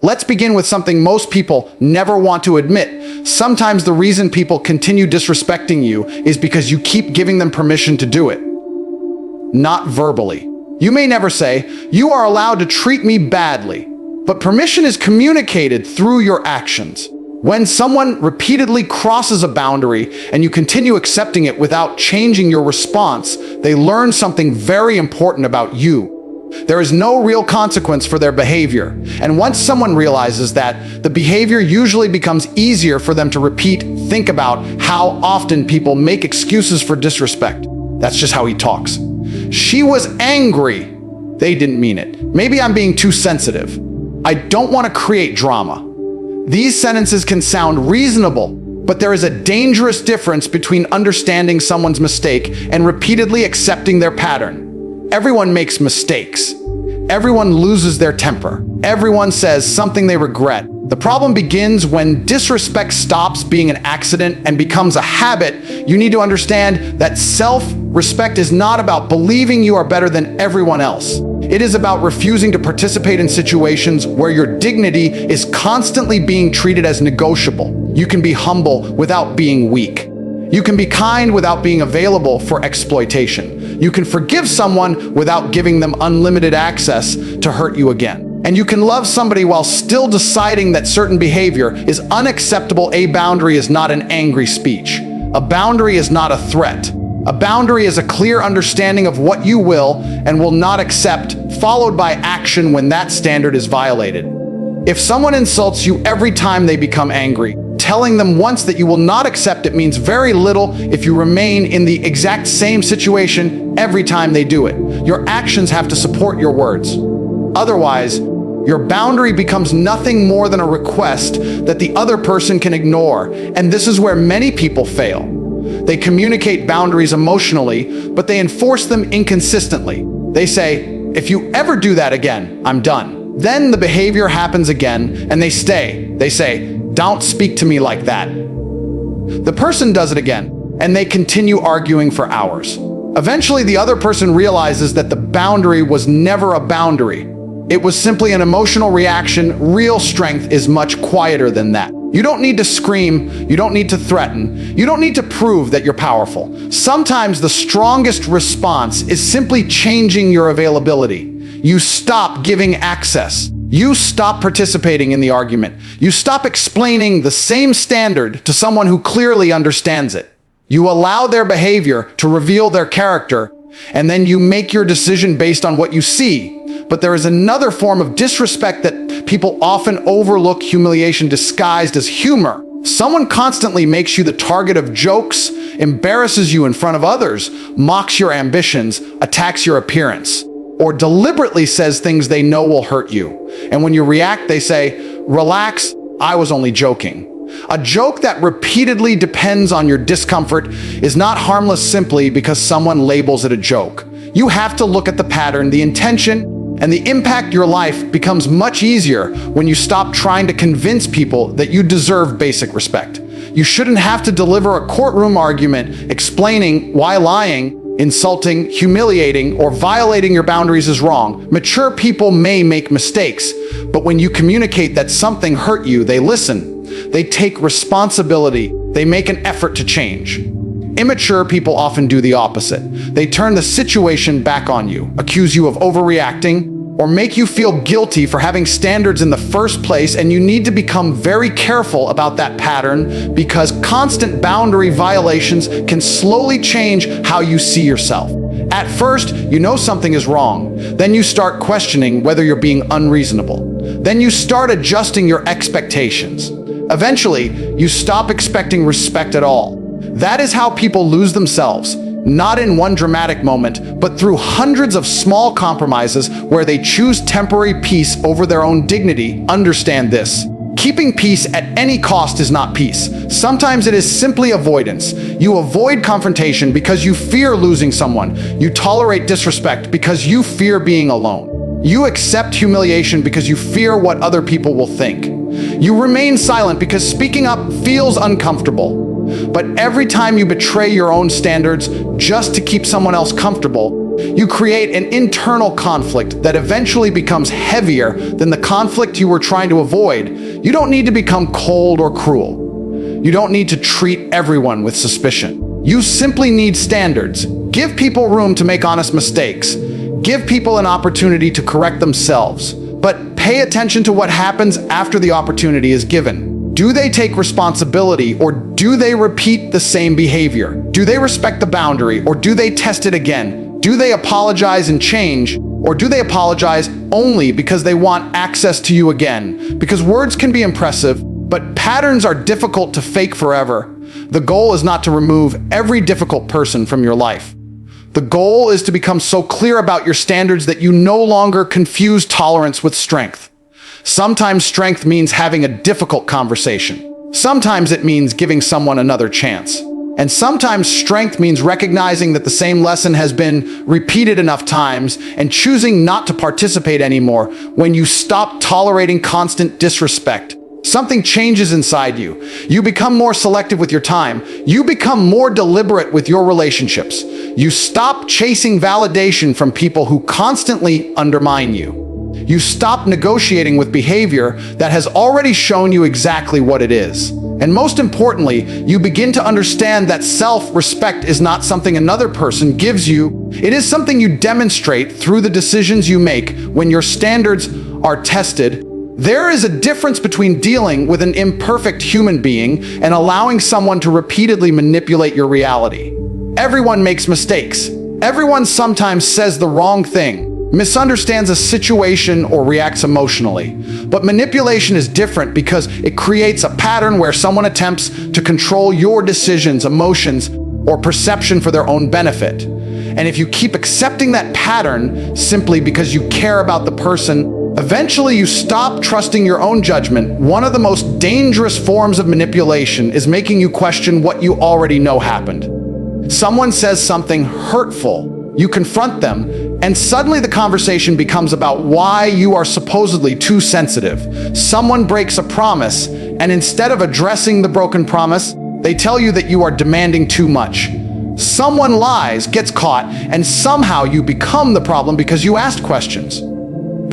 Let's begin with something most people never want to admit. Sometimes the reason people continue disrespecting you is because you keep giving them permission to do it. Not verbally. You may never say, "You are allowed to treat me badly," but permission is communicated through your actions. When someone repeatedly crosses a boundary and you continue accepting it without changing your response, they learn something very important about you. There is no real consequence for their behavior. And once someone realizes that, the behavior usually becomes easier for them to repeat. Think about how often people make excuses for disrespect. That's just how he talks. She was angry. They didn't mean it. Maybe I'm being too sensitive. I don't want to create drama. These sentences can sound reasonable, but there is a dangerous difference between understanding someone's mistake and repeatedly accepting their pattern. Everyone makes mistakes. Everyone loses their temper. Everyone says something they regret. The problem begins when disrespect stops being an accident and becomes a habit. You need to understand that self-respect is not about believing you are better than everyone else. It is about refusing to participate in situations where your dignity is constantly being treated as negotiable. You can be humble without being weak. You can be kind without being available for exploitation. You can forgive someone without giving them unlimited access to hurt you again. And you can love somebody while still deciding that certain behavior is unacceptable. A boundary is not an angry speech. A boundary is not a threat. A boundary is a clear understanding of what you will and will not accept, followed by action when that standard is violated. If someone insults you every time they become angry, telling them once that you will not accept it means very little if you remain in the exact same situation every time they do it. Your actions have to support your words. Otherwise, your boundary becomes nothing more than a request that the other person can ignore, and this is where many people fail. They communicate boundaries emotionally, but they enforce them inconsistently. They say, "If you ever do that again, I'm done." Then the behavior happens again, and they stay. They say, "Don't speak to me like that." The person does it again, and they continue arguing for hours. Eventually, the other person realizes that the boundary was never a boundary. It was simply an emotional reaction. Real strength is much quieter than that. You don't need to scream. You don't need to threaten. You don't need to prove that you're powerful. Sometimes the strongest response is simply changing your availability. You stop giving access. You stop participating in the argument. You stop explaining the same standard to someone who clearly understands it. You allow their behavior to reveal their character, and then you make your decision based on what you see. But there is another form of disrespect that people often overlook: humiliation disguised as humor. Someone constantly makes you the target of jokes, embarrasses you in front of others, mocks your ambitions, attacks your appearance, or deliberately says things they know will hurt you. And when you react, they say, "Relax, I was only joking." A joke that repeatedly depends on your discomfort is not harmless simply because someone labels it a joke. You have to look at the pattern, the intention, and the impact. Your life becomes much easier when you stop trying to convince people that you deserve basic respect. You shouldn't have to deliver a courtroom argument explaining why lying, insulting, humiliating, or violating your boundaries is wrong. Mature people may make mistakes, but when you communicate that something hurt you, they listen. They take responsibility. They make an effort to change. Immature people often do the opposite. They turn the situation back on you, accuse you of overreacting, or make you feel guilty for having standards in the first place. And you need to become very careful about that pattern, because constant boundary violations can slowly change how you see yourself. At first, you know something is wrong. Then you start questioning whether you're being unreasonable. Then you start adjusting your expectations. Eventually, you stop expecting respect at all. That is how people lose themselves, not in one dramatic moment, but through hundreds of small compromises where they choose temporary peace over their own dignity. Understand this. Keeping peace at any cost is not peace. Sometimes it is simply avoidance. You avoid confrontation because you fear losing someone. You tolerate disrespect because you fear being alone. You accept humiliation because you fear what other people will think. You remain silent because speaking up feels uncomfortable. But every time you betray your own standards just to keep someone else comfortable, You create an internal conflict that eventually becomes heavier than the conflict you were trying to avoid. You don't need to become cold or cruel. You don't need to treat everyone with suspicion. You simply need standards. Give people room to make honest mistakes. Give people an opportunity to correct themselves. But pay attention to what happens after the opportunity is given. Do they take responsibility, or do they repeat the same behavior? Do they respect the boundary, or do they test it again? Do they apologize and change, or do they apologize only because they want access to you again? Because words can be impressive, but patterns are difficult to fake forever. The goal is not to remove every difficult person from your life. The goal is to become so clear about your standards that you no longer confuse tolerance with strength. Sometimes strength means having a difficult conversation. Sometimes it means giving someone another chance. And sometimes strength means recognizing that the same lesson has been repeated enough times and choosing not to participate anymore. When you stop tolerating constant disrespect, something changes inside you. You become more selective with your time. You become more deliberate with your relationships. You stop chasing validation from people who constantly undermine you. You stop negotiating with behavior that has already shown you exactly what it is. And most importantly, you begin to understand that self-respect is not something another person gives you. It is something you demonstrate through the decisions you make when your standards are tested. There is a difference between dealing with an imperfect human being and allowing someone to repeatedly manipulate your reality. Everyone makes mistakes. Everyone sometimes says the wrong thing, misunderstands a situation, or reacts emotionally. But manipulation is different because it creates a pattern where someone attempts to control your decisions, emotions, or perception for their own benefit. And if you keep accepting that pattern simply because you care about the person, eventually you stop trusting your own judgment. One of the most dangerous forms of manipulation is making you question what you already know happened. Someone says something hurtful, you confront them, and suddenly the conversation becomes about why you are supposedly too sensitive. Someone breaks a promise, and instead of addressing the broken promise, they tell you that you are demanding too much. Someone lies, gets caught, and somehow you become the problem because you asked questions.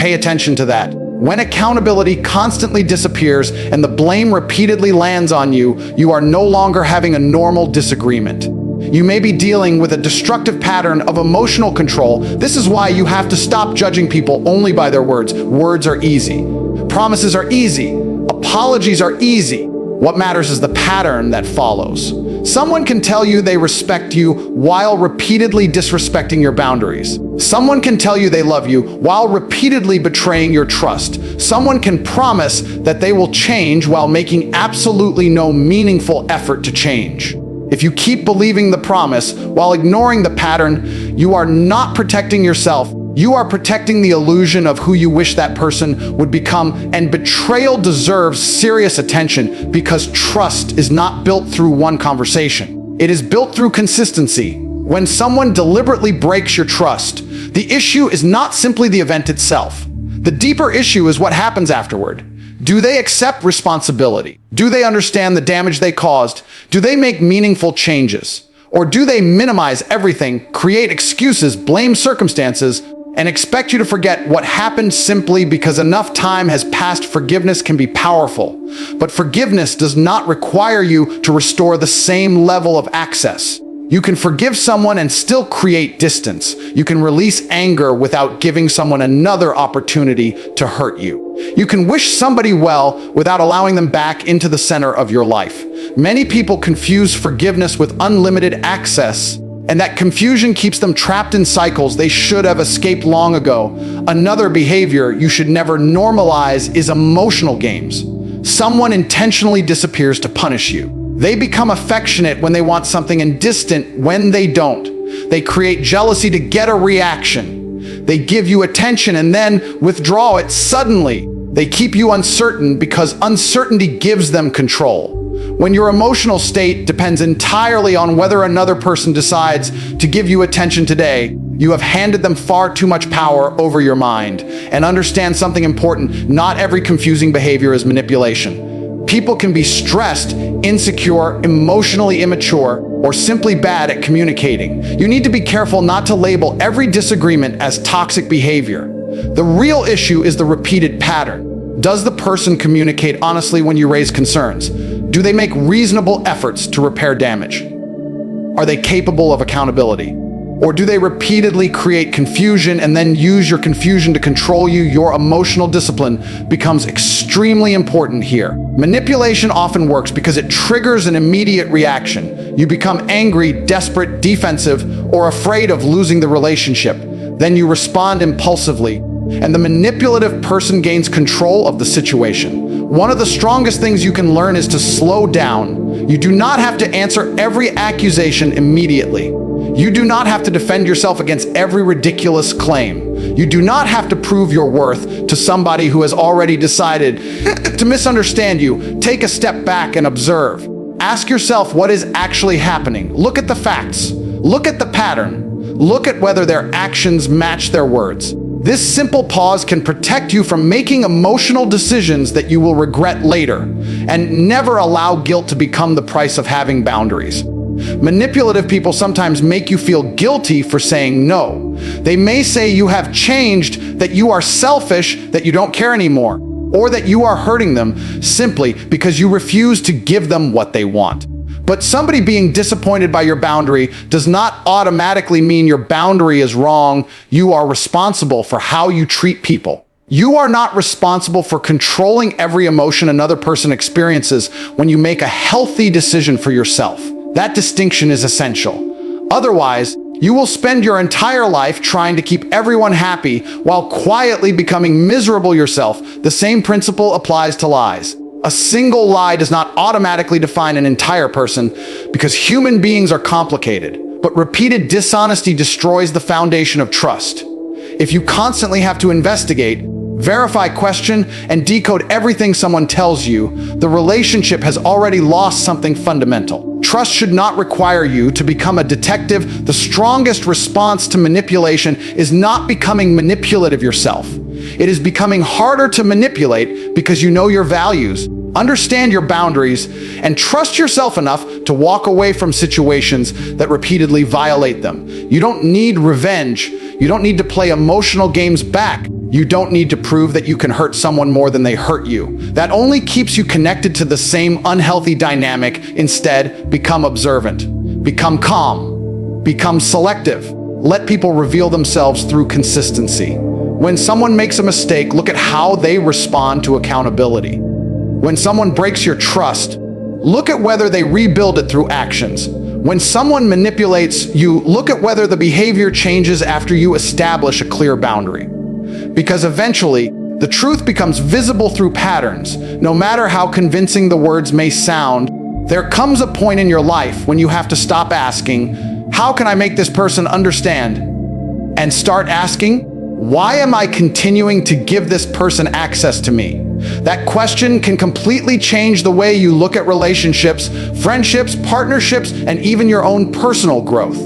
Pay attention to that. When accountability constantly disappears and the blame repeatedly lands on you, you are no longer having a normal disagreement. You may be dealing with a destructive pattern of emotional control. This is why you have to stop judging people only by their words. Words are easy. Promises are easy. Apologies are easy. What matters is the pattern that follows. Someone can tell you they respect you while repeatedly disrespecting your boundaries. Someone can tell you they love you while repeatedly betraying your trust. Someone can promise that they will change while making absolutely no meaningful effort to change. If you keep believing the promise while ignoring the pattern, you are not protecting yourself. You are protecting the illusion of who you wish that person would become. And betrayal deserves serious attention because trust is not built through one conversation. It is built through consistency. When someone deliberately breaks your trust, the issue is not simply the event itself. The deeper issue is what happens afterward. Do they accept responsibility? Do they understand the damage they caused? Do they make meaningful changes? Or do they minimize everything, create excuses, blame circumstances, and expect you to forget what happened simply because enough time has passed? Forgiveness can be powerful, but forgiveness does not require you to restore the same level of access. You can forgive someone and still create distance. You can release anger without giving someone another opportunity to hurt you. You can wish somebody well without allowing them back into the center of your life. Many people confuse forgiveness with unlimited access, and that confusion keeps them trapped in cycles they should have escaped long ago. Another behavior you should never normalize is emotional games. Someone intentionally disappears to punish you. They become affectionate when they want something and distant when they don't. They create jealousy to get a reaction. They give you attention and then withdraw it suddenly. They keep you uncertain because uncertainty gives them control. When your emotional state depends entirely on whether another person decides to give you attention today, you have handed them far too much power over your mind. And understand something important: not every confusing behavior is manipulation. People can be stressed, insecure, emotionally immature, or simply bad at communicating. You need to be careful not to label every disagreement as toxic behavior. The real issue is the repeated pattern. Does the person communicate honestly when you raise concerns? Do they make reasonable efforts to repair damage? Are they capable of accountability? Or do they repeatedly create confusion and then use your confusion to control you? Your emotional discipline becomes extremely important here. Manipulation often works because it triggers an immediate reaction. You become angry, desperate, defensive, or afraid of losing the relationship. Then you respond impulsively, and the manipulative person gains control of the situation. One of the strongest things you can learn is to slow down. You do not have to answer every accusation immediately. You do not have to defend yourself against every ridiculous claim. You do not have to prove your worth to somebody who has already decided to misunderstand you. Take a step back and observe. Ask yourself what is actually happening. Look at the facts. Look at the pattern. Look at whether their actions match their words. This simple pause can protect you from making emotional decisions that you will regret later, and never allow guilt to become the price of having boundaries. Manipulative people sometimes make you feel guilty for saying no. They may say you have changed, that you are selfish, that you don't care anymore, or that you are hurting them simply because you refuse to give them what they want. But somebody being disappointed by your boundary does not automatically mean your boundary is wrong. You are responsible for how you treat people. You are not responsible for controlling every emotion another person experiences when you make a healthy decision for yourself. That distinction is essential. Otherwise, you will spend your entire life trying to keep everyone happy while quietly becoming miserable yourself. The same principle applies to lies. A single lie does not automatically define an entire person because human beings are complicated, but repeated dishonesty destroys the foundation of trust. If you constantly have to investigate, verify, question, and decode everything someone tells you, the relationship has already lost something fundamental. Trust should not require you to become a detective. The strongest response to manipulation is not becoming manipulative yourself. It is becoming harder to manipulate because you know your values, understand your boundaries, and trust yourself enough to walk away from situations that repeatedly violate them. You don't need revenge. You don't need to play emotional games back. You don't need to prove that you can hurt someone more than they hurt you. That only keeps you connected to the same unhealthy dynamic. Instead, become observant, become calm, become selective. Let people reveal themselves through consistency. When someone makes a mistake, look at how they respond to accountability. When someone breaks your trust, look at whether they rebuild it through actions. When someone manipulates you, look at whether the behavior changes after you establish a clear boundary. Because eventually, the truth becomes visible through patterns. No matter how convincing the words may sound, there comes a point in your life when you have to stop asking, "How can I make this person understand?" and start asking, "Why am I continuing to give this person access to me?" That question can completely change the way you look at relationships, friendships, partnerships, and even your own personal growth.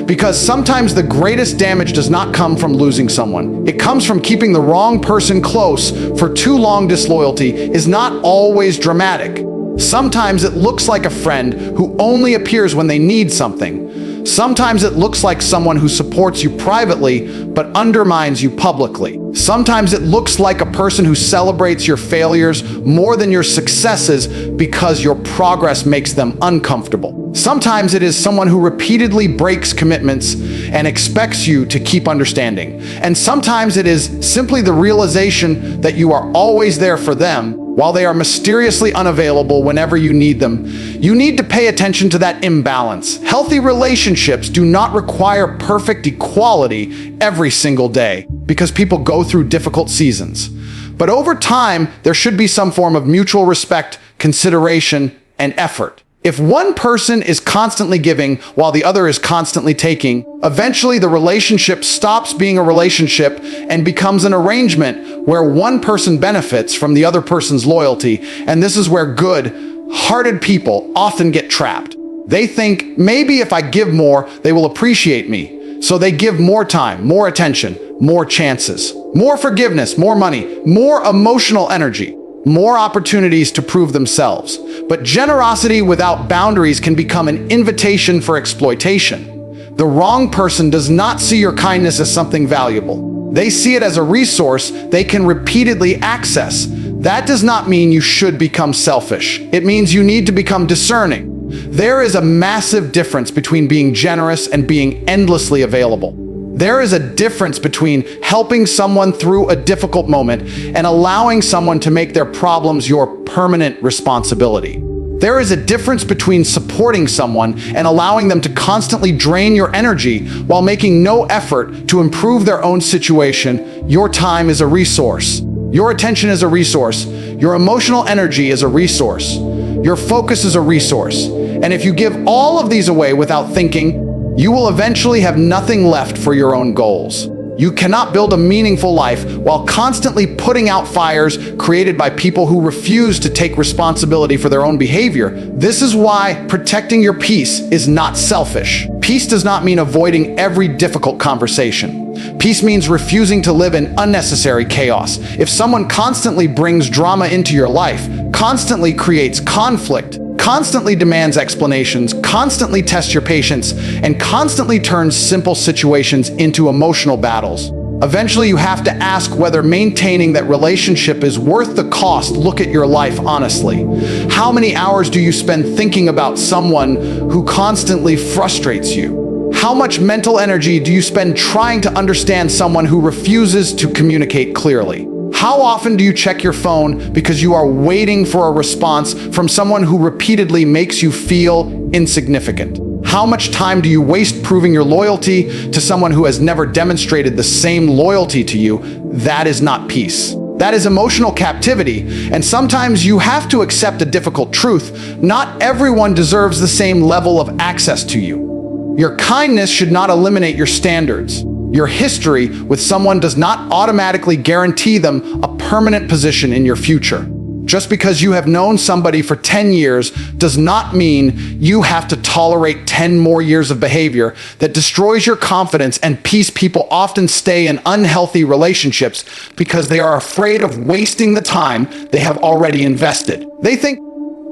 Because sometimes the greatest damage does not come from losing someone. It comes from keeping the wrong person close for too long. Disloyalty is not always dramatic. Sometimes it looks like a friend who only appears when they need something. Sometimes it looks like someone who supports you privately but undermines you publicly. Sometimes it looks like a person who celebrates your failures more than your successes because your progress makes them uncomfortable. Sometimes it is someone who repeatedly breaks commitments and expects you to keep understanding. And sometimes it is simply the realization that you are always there for them while they are mysteriously unavailable whenever you need them. You need to pay attention to that imbalance. Healthy relationships do not require perfect equality every single day because people go through difficult seasons. But over time, there should be some form of mutual respect, consideration, and effort. If one person is constantly giving while the other is constantly taking, eventually the relationship stops being a relationship and becomes an arrangement where one person benefits from the other person's loyalty. And this is where good-hearted people often get trapped. They think, maybe if I give more, they will appreciate me. So they give more time, more attention, more chances, more forgiveness, more money, more emotional energy. more opportunities to prove themselves. But generosity without boundaries can become an invitation for exploitation. The wrong person does not see your kindness as something valuable. They see it as a resource they can repeatedly access. That does not mean you should become selfish. It means you need to become discerning. There is a massive difference between being generous and being endlessly available. There is a difference between helping someone through a difficult moment and allowing someone to make their problems your permanent responsibility. There is a difference between supporting someone and allowing them to constantly drain your energy while making no effort to improve their own situation. Your time is a resource. Your attention is a resource. Your emotional energy is a resource. Your focus is a resource. And if you give all of these away without thinking, you will eventually have nothing left for your own goals. You cannot build a meaningful life while constantly putting out fires created by people who refuse to take responsibility for their own behavior. This is why protecting your peace is not selfish. Peace does not mean avoiding every difficult conversation. Peace means refusing to live in unnecessary chaos. If someone constantly brings drama into your life, constantly creates conflict, constantly demands explanations, constantly tests your patience, and constantly turns simple situations into emotional battles, eventually you have to ask whether maintaining that relationship is worth the cost. Look at your life honestly. How many hours do you spend thinking about someone who constantly frustrates you? How much mental energy do you spend trying to understand someone who refuses to communicate clearly? How often do you check your phone because you are waiting for a response from someone who repeatedly makes you feel insignificant? How much time do you waste proving your loyalty to someone who has never demonstrated the same loyalty to you? That is not peace. That is emotional captivity, and sometimes you have to accept a difficult truth. Not everyone deserves the same level of access to you. Your kindness should not eliminate your standards. Your history with someone does not automatically guarantee them a permanent position in your future. Just because you have known somebody for 10 years does not mean you have to tolerate 10 more years of behavior that destroys your confidence and peace. People often stay in unhealthy relationships because they are afraid of wasting the time they have already invested. They think,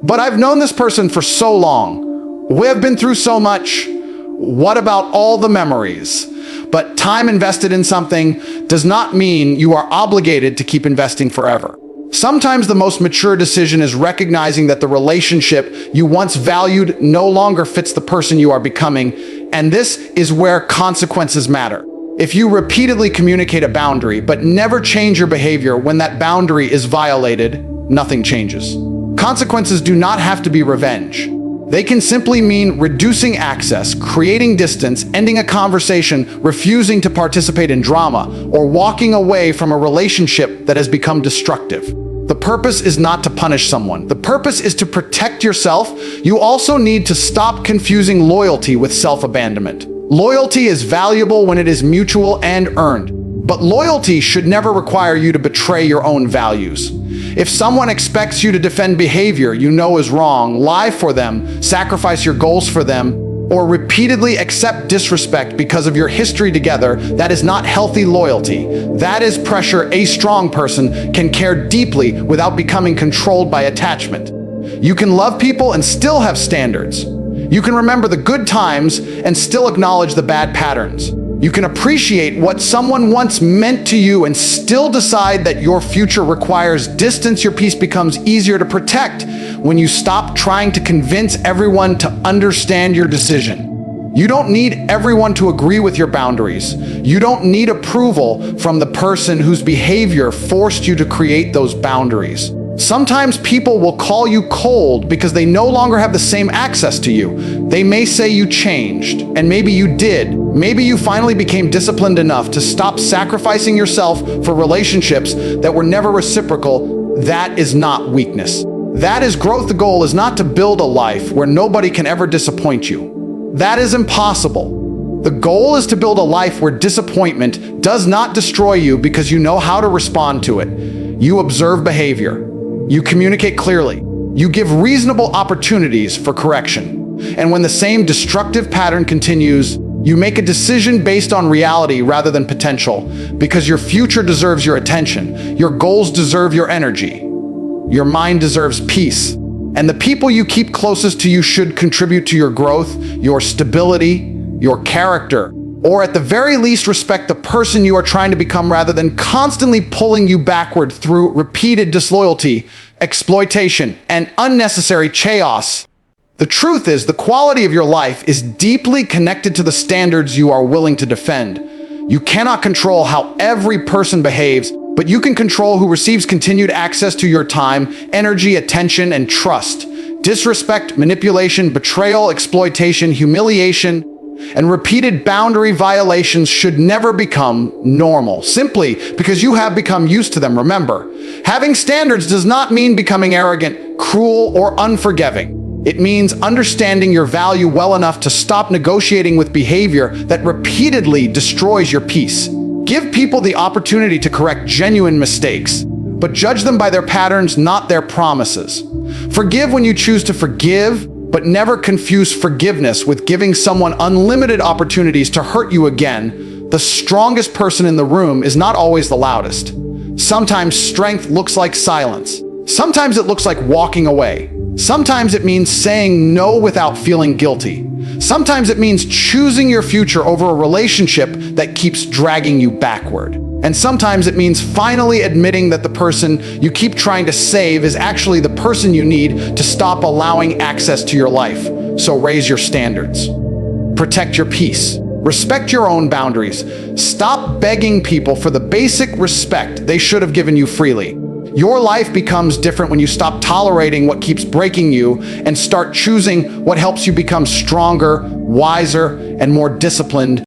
but I've known this person for so long. We have been through so much. What about all the memories? But time invested in something does not mean you are obligated to keep investing forever. Sometimes the most mature decision is recognizing that the relationship you once valued no longer fits the person you are becoming, and this is where consequences matter. If you repeatedly communicate a boundary but never change your behavior when that boundary is violated, nothing changes. Consequences do not have to be revenge. They can simply mean reducing access, creating distance, ending a conversation, refusing to participate in drama, or walking away from a relationship that has become destructive. The purpose is not to punish someone. The purpose is to protect yourself. You also need to stop confusing loyalty with self-abandonment. Loyalty is valuable when it is mutual and earned. But loyalty should never require you to betray your own values. If someone expects you to defend behavior you know is wrong, lie for them, sacrifice your goals for them, or repeatedly accept disrespect because of your history together, that is not healthy loyalty. That is pressure. A strong person can care deeply without becoming controlled by attachment. You can love people and still have standards. You can remember the good times and still acknowledge the bad patterns. You can appreciate what someone once meant to you and still decide that your future requires distance. Your peace becomes easier to protect when you stop trying to convince everyone to understand your decision. You don't need everyone to agree with your boundaries. You don't need approval from the person whose behavior forced you to create those boundaries. Sometimes people will call you cold because they no longer have the same access to you. They may say you changed, and maybe you did. Maybe you finally became disciplined enough to stop sacrificing yourself for relationships that were never reciprocal. That is not weakness. That is growth. The goal is not to build a life where nobody can ever disappoint you. That is impossible. The goal is to build a life where disappointment does not destroy you because you know how to respond to it. You observe behavior. You communicate clearly. You give reasonable opportunities for correction. And when the same destructive pattern continues, you make a decision based on reality rather than potential, because your future deserves your attention. Your goals deserve your energy. Your mind deserves peace. And the people you keep closest to you should contribute to your growth, your stability, your character, or at the very least respect the person you are trying to become rather than constantly pulling you backward through repeated disloyalty, exploitation, and unnecessary chaos. The truth is, the quality of your life is deeply connected to the standards you are willing to defend. You cannot control how every person behaves, but you can control who receives continued access to your time, energy, attention, and trust. Disrespect, manipulation, betrayal, exploitation, humiliation, and repeated boundary violations should never become normal, simply because you have become used to them. Remember, having standards does not mean becoming arrogant, cruel, or unforgiving. It means understanding your value well enough to stop negotiating with behavior that repeatedly destroys your peace. Give people the opportunity to correct genuine mistakes, but judge them by their patterns, not their promises. Forgive when you choose to forgive, but never confuse forgiveness with giving someone unlimited opportunities to hurt you again. The strongest person in the room is not always the loudest. Sometimes strength looks like silence. Sometimes it looks like walking away. Sometimes it means saying no without feeling guilty. Sometimes it means choosing your future over a relationship that keeps dragging you backward. And sometimes it means finally admitting that the person you keep trying to save is actually the person you need to stop allowing access to your life. So raise your standards. Protect your peace. Respect your own boundaries. Stop begging people for the basic respect they should have given you freely. Your life becomes different when you stop tolerating what keeps breaking you and start choosing what helps you become stronger, wiser, and more disciplined.